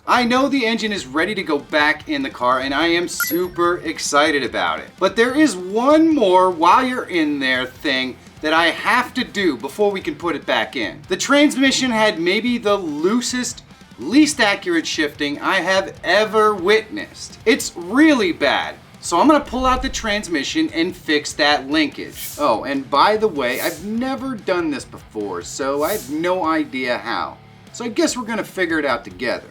I know the engine is ready to go back in the car and I am super excited about it. But there is one more while you're in there thing that I have to do before we can put it back in. The transmission had maybe the loosest, least accurate shifting I have ever witnessed. It's really bad. So I'm gonna pull out the transmission and fix that linkage. Oh, and by the way, I've never done this before, so I have no idea how. So I guess we're gonna figure it out together.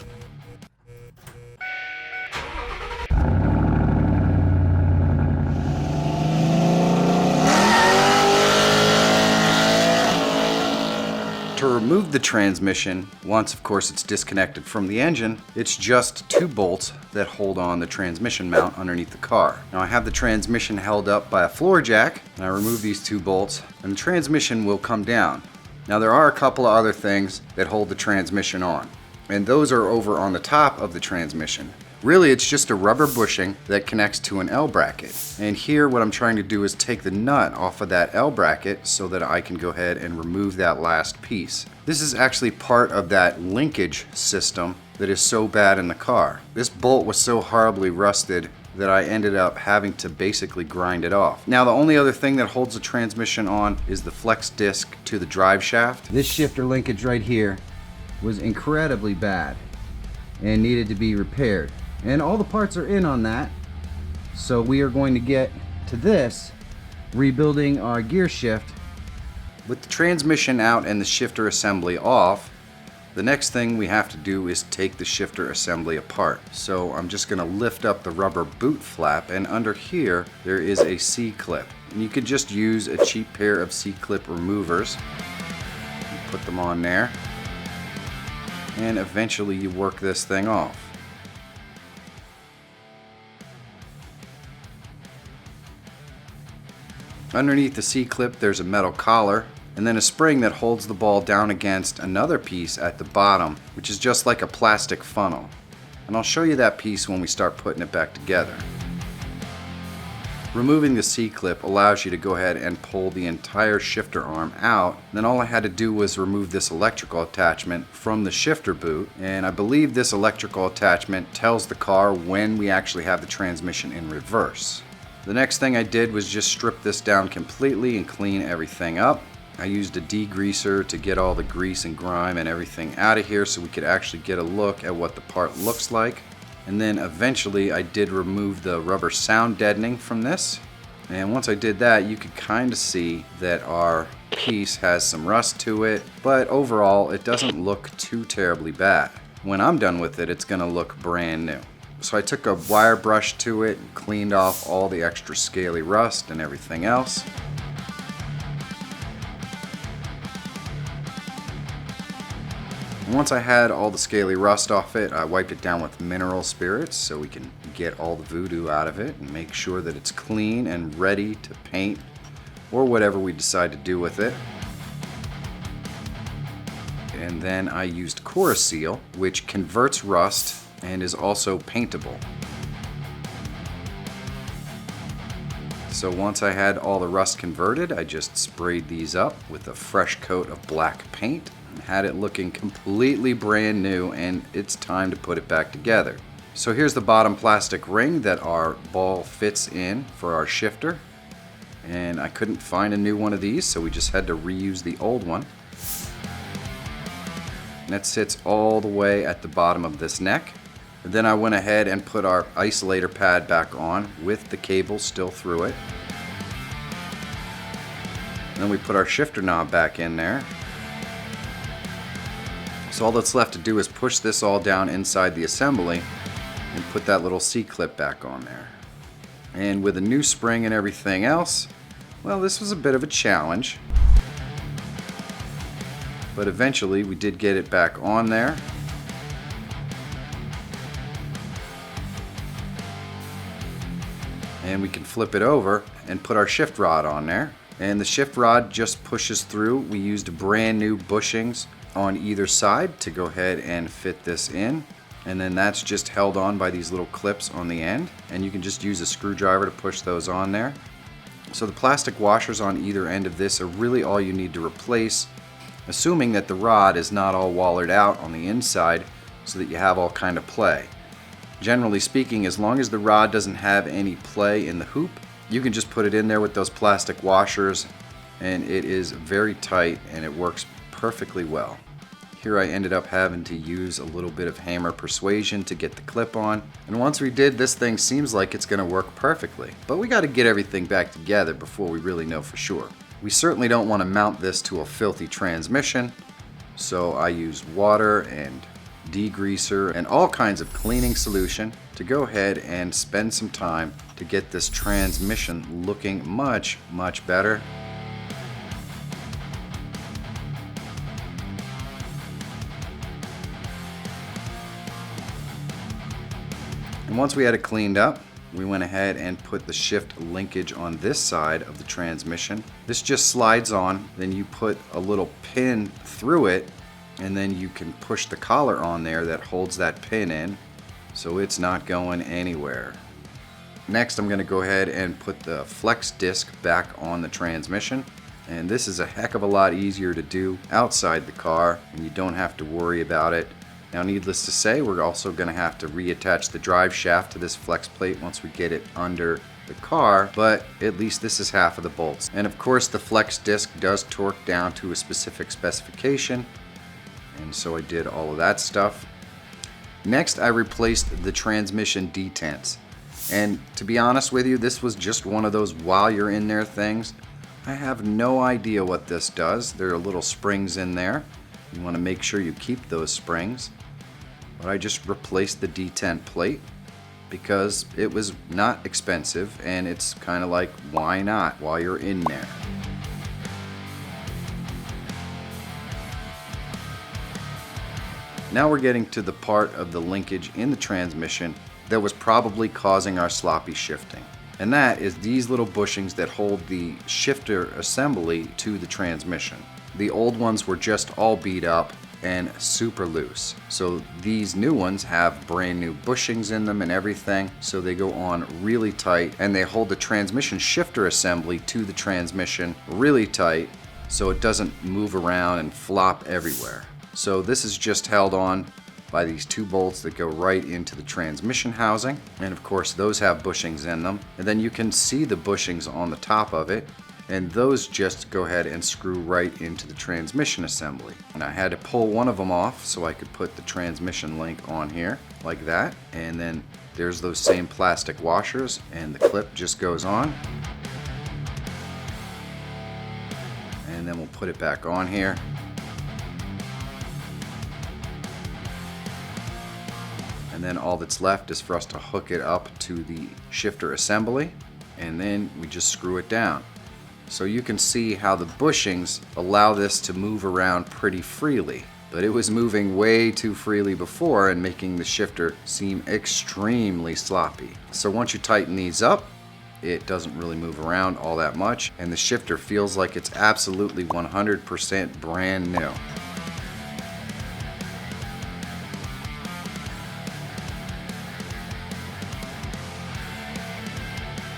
To remove the transmission, once of course it's disconnected from the engine, it's just 2 bolts that hold on the transmission mount underneath the car. Now I have the transmission held up by a floor jack, and I remove these 2 bolts, and the transmission will come down. Now there are a couple of other things that hold the transmission on, and those are over on the top of the transmission. Really, it's just a rubber bushing that connects to an L bracket. And here what I'm trying to do is take the nut off of that L bracket so that I can go ahead and remove that last piece. This is actually part of that linkage system that is so bad in the car. This bolt was so horribly rusted that I ended up having to basically grind it off. Now the only other thing that holds the transmission on is the flex disc to the drive shaft. This shifter linkage right here was incredibly bad and needed to be repaired. And all the parts are in on that. So we are going to get to this, rebuilding our gear shift. With the transmission out and the shifter assembly off, the next thing we have to do is take the shifter assembly apart. So I'm just going to lift up the rubber boot flap, and under here there is a C-clip. And you could just use a cheap pair of C-clip removers. Put them on there. And eventually you work this thing off. Underneath the C-clip there's a metal collar and then a spring that holds the ball down against another piece at the bottom, which is just like a plastic funnel. And I'll show you that piece when we start putting it back together. Removing the C-clip allows you to go ahead and pull the entire shifter arm out. Then all I had to do was remove this electrical attachment from the shifter boot, and I believe this electrical attachment tells the car when we actually have the transmission in reverse. The next thing I did was just strip this down completely and clean everything up. I used a degreaser to get all the grease and grime and everything out of here so we could actually get a look at what the part looks like. And then eventually I did remove the rubber sound deadening from this. And once I did that, you could kind of see that our piece has some rust to it, but overall it doesn't look too terribly bad. When I'm done with it, it's gonna look brand new. So I took a wire brush to it and cleaned off all the extra scaly rust and everything else. Once I had all the scaly rust off it, I wiped it down with mineral spirits so we can get all the voodoo out of it and make sure that it's clean and ready to paint or whatever we decide to do with it. And then I used Seal, which converts rust and is also paintable. So once I had all the rust converted, I just sprayed these up with a fresh coat of black paint and had it looking completely brand new, and it's time to put it back together. So here's the bottom plastic ring that our ball fits in for our shifter, and I couldn't find a new one of these, so we just had to reuse the old one. And it sits all the way at the bottom of this neck. And then I went ahead and put our isolator pad back on with the cable still through it. And then we put our shifter knob back in there. So all that's left to do is push this all down inside the assembly and put that little C-clip back on there. And with a new spring and everything else, well, this was a bit of a challenge. But eventually we did get it back on there. And we can flip it over and put our shift rod on there. And the shift rod just pushes through. We used brand new bushings on either side to go ahead and fit this in. And then that's just held on by these little clips on the end. And you can just use a screwdriver to push those on there. So the plastic washers on either end of this are really all you need to replace. Assuming that the rod is not all wallered out on the inside, so that you have all kind of play. Generally speaking, as long as the rod doesn't have any play in the hoop, you can just put it in there with those plastic washers, and it is very tight and it works perfectly well. Here I ended up having to use a little bit of hammer persuasion to get the clip on, and once we did, this thing seems like it's going to work perfectly. But we got to get everything back together before we really know for sure. We certainly don't want to mount this to a filthy transmission, so I use water and degreaser and all kinds of cleaning solution to go ahead and spend some time to get this transmission looking much better. And once we had it cleaned up, we went ahead and put the shift linkage on this side of the transmission. This just slides on, then you put a little pin through it, and then you can push the collar on there that holds that pin in, so it's not going anywhere. Next, I'm going to go ahead and put the flex disc back on the transmission, and this is a heck of a lot easier to do outside the car, and you don't have to worry about it. Now, needless to say, we're also going to have to reattach the drive shaft to this flex plate once we get it under the car, but at least this is half of the bolts. And of course, the flex disc does torque down to a specific specification, and so I did all of that stuff. Next, I replaced the transmission detents. And to be honest with you, this was just one of those while you're in there things. I have no idea what this does. There are little springs in there. You want to make sure you keep those springs. But I just replaced the detent plate because it was not expensive, and it's kind of like, why not while you're in there? Now we're getting to the part of the linkage in the transmission that was probably causing our sloppy shifting. And that is these little bushings that hold the shifter assembly to the transmission. The old ones were just all beat up and super loose. So these new ones have brand new bushings in them and everything, so they go on really tight, and they hold the transmission shifter assembly to the transmission really tight so it doesn't move around and flop everywhere. So this is just held on by these two bolts that go right into the transmission housing, and of course those have bushings in them, and then you can see the bushings on the top of it, and those just go ahead and screw right into the transmission assembly. And I had to pull one of them off so I could put the transmission link on here like that, and then there's those same plastic washers, and the clip just goes on, and then we'll put it back on here. And then all that's left is for us to hook it up to the shifter assembly, and then we just screw it down. So you can see how the bushings allow this to move around pretty freely, but it was moving way too freely before and making the shifter seem extremely sloppy. So once you tighten these up, it doesn't really move around all that much, and the shifter feels like it's absolutely 100% brand new.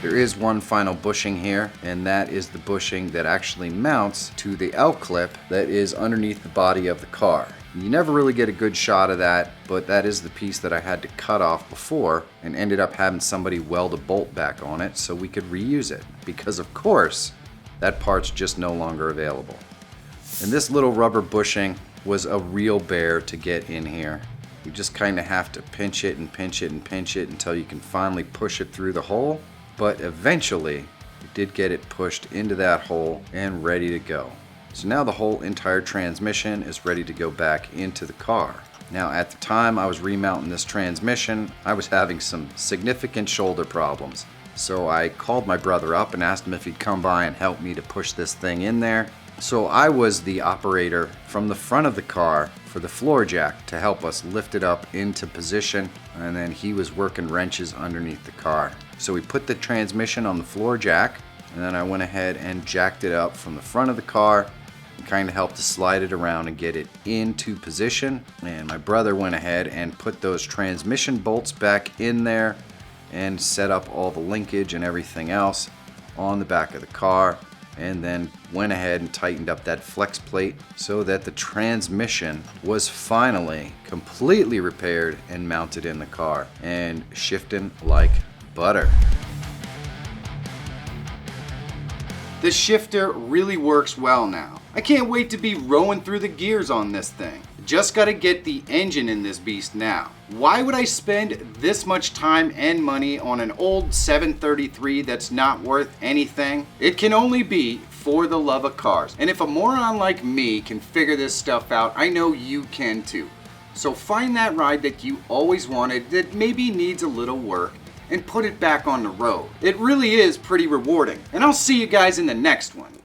There is one final bushing here, and that is the bushing that actually mounts to the L-clip that is underneath the body of the car. You never really get a good shot of that, but that is the piece that I had to cut off before and ended up having somebody weld a bolt back on it so we could reuse it, because of course that part's just no longer available. And this little rubber bushing was a real bear to get in here. You just kind of have to pinch it and pinch it and pinch it until you can finally push it through the hole. But eventually, we did get it pushed into that hole and ready to go. So now the whole entire transmission is ready to go back into the car. Now at the time I was remounting this transmission, I was having some significant shoulder problems. So I called my brother up and asked him if he'd come by and help me to push this thing in there. So I was the operator from the front of the car for the floor jack to help us lift it up into position, and then he was working wrenches underneath the car. So we put the transmission on the floor jack, and then I went ahead and jacked it up from the front of the car and kind of helped to slide it around and get it into position. And my brother went ahead and put those transmission bolts back in there and set up all the linkage and everything else on the back of the car. and then went ahead and tightened up that flex plate so that the transmission was finally completely repaired and mounted in the car and shifting like butter. The shifter really works well now. I can't wait to be rowing through the gears on this thing. Just gotta get the engine in this beast now. Why would I spend this much time and money on an old 733 that's not worth anything? It can only be for the love of cars. And if a moron like me can figure this stuff out, I know you can too. So find that ride that you always wanted that maybe needs a little work and put it back on the road. It really is pretty rewarding. And I'll see you guys in the next one.